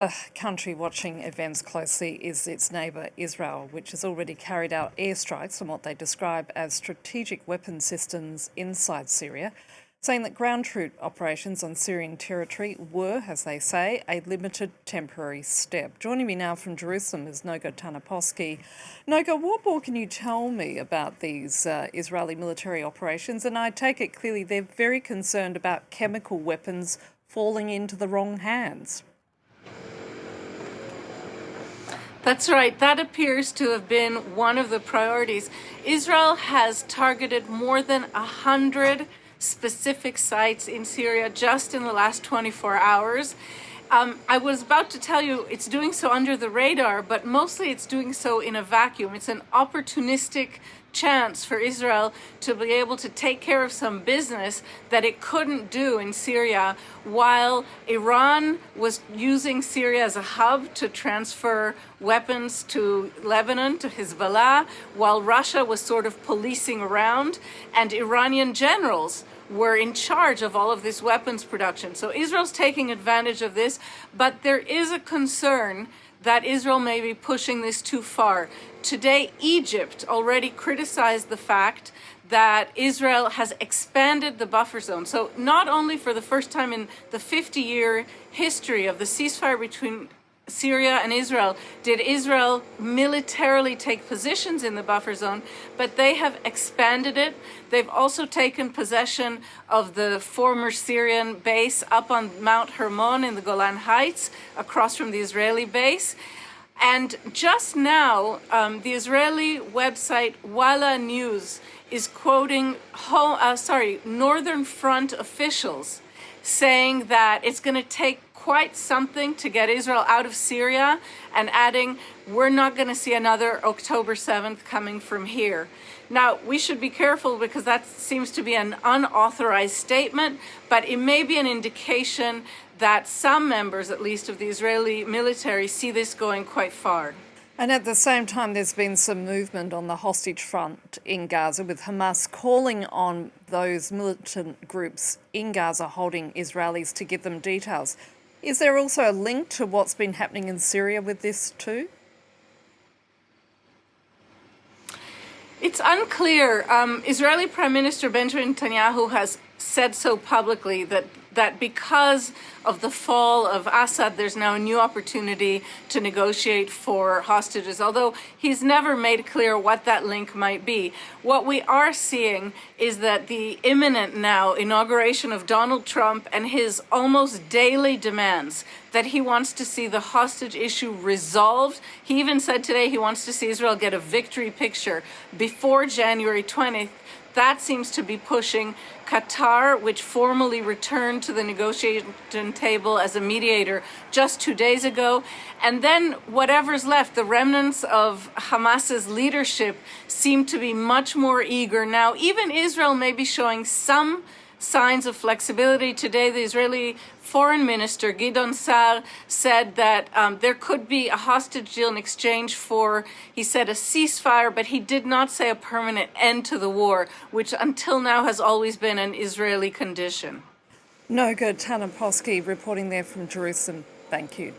A country watching events closely is its neighbour Israel, which has already carried out airstrikes on what they describe as strategic weapon systems inside Syria, saying that ground troop operations on Syrian territory were, as they say, a limited temporary step. Joining me now from Jerusalem is Noga Tarnopolsky. Noga, what more can you tell me about these Israeli military operations? And I take it clearly they're very concerned about chemical weapons falling into the wrong hands. That's right. That appears to have been one of the priorities. Israel has targeted more than 100 specific sites in Syria just in the last 24 hours. I was about to tell you it's doing so under the radar, but mostly it's doing so in a vacuum. It's an opportunistic chance for Israel to be able to take care of some business that it couldn't do in Syria while Iran was using Syria as a hub to transfer weapons to Lebanon, to Hezbollah, while Russia was sort of policing around, and Iranian generals were in charge of all of this weapons production. So Israel's taking advantage of this, but there is a concern that Israel may be pushing this too far. Today, Egypt already criticized the fact that Israel has expanded the buffer zone. So not only for the first time in the 50-year history of the ceasefire between Syria and Israel did Israel militarily take positions in the buffer zone, but they have expanded it. They've also taken possession of the former Syrian base up on Mount Hermon in the Golan Heights, across from the Israeli base. And just now, the Israeli website Walla News is quoting Northern Front officials saying that it's going to take quite something to get Israel out of Syria, and adding, we're not going to see another October 7th coming from here. Now, we should be careful because that seems to be an unauthorized statement, but it may be an indication that some members, at least of the Israeli military, see this going quite far. And at the same time, there's been some movement on the hostage front in Gaza, with Hamas calling on those militant groups in Gaza holding Israelis to give them details. Is there also a link to what's been happening in Syria with this too? It's unclear. Israeli Prime Minister Benjamin Netanyahu has said so publicly that because of the fall of Assad, there's now a new opportunity to negotiate for hostages, although he's never made clear what that link might be. What we are seeing is that the imminent now inauguration of Donald Trump and his almost daily demands that he wants to see the hostage issue resolved. He even said today he wants to see Israel get a victory picture before January 20th. That seems to be pushing Qatar, which formally returned to the negotiation table as a mediator just 2 days ago. And then whatever's left, the remnants of Hamas's leadership seem to be much more eager now. Even Israel may be showing some signs of flexibility. Today, the Israeli Foreign Minister Gideon Saar said that there could be a hostage deal in exchange for, he said, a ceasefire, but he did not say a permanent end to the war, which until now has always been an Israeli condition. Noga Tarnopolsky reporting there from Jerusalem. Thank you.